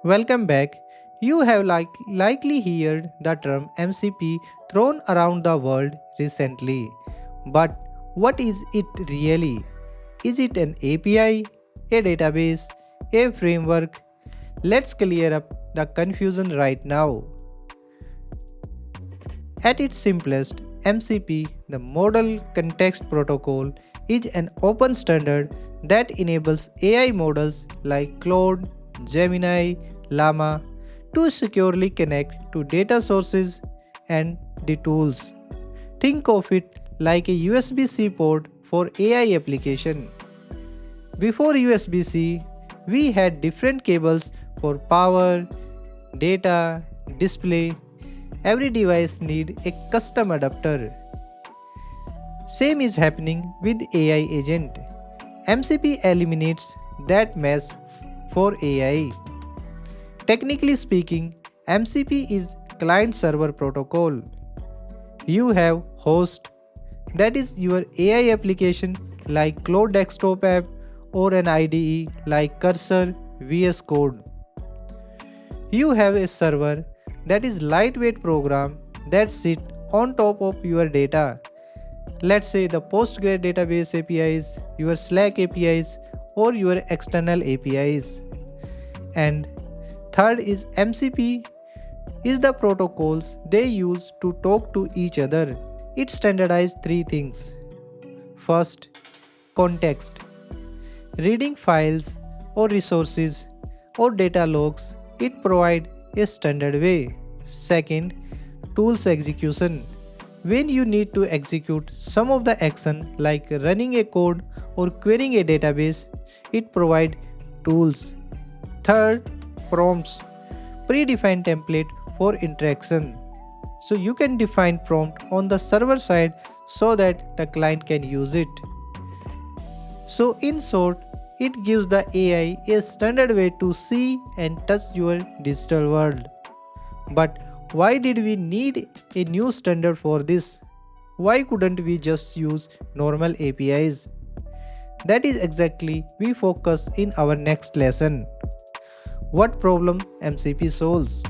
Welcome back. You have likely heard the term MCP thrown around the world recently. But what is it really? Is it an API, a database, a framework? Let's clear up the confusion right now. At its simplest, MCP, the Model Context Protocol, is an open standard that enables AI models like Claude, Gemini, Llama to securely connect to data sources and the tools. Think of it like a USB-C port for AI application. Before USB-C, we had different cables for power, data, display. Every device need a custom adapter. Same is happening with AI agent. MCP eliminates that mess for AI. Technically speaking, MCP is client-server protocol. You have host, that is your AI application like Cloud Desktop app or an IDE like Cursor, VS Code. You have a server, that is lightweight program that sit on top of your data. Let's say the Postgres database APIs, your Slack APIs, or your external APIs. And third is MCP is the protocols they use to talk to each other. It standardizes three things. First, context. Reading files or resources or data logs, it provides a standard way. Second, tools execution. When you need to execute some of the action like running a code or querying a database, it provides tools. Third, prompts. Predefined template for interaction. So you can define prompt on the server side so that the client can use it. So in short, it gives the AI a standard way to see and touch your digital world. But why did we need a new standard for this? Why couldn't we just use normal APIs? That is exactly we focus in our next lesson. What problem MCP solves?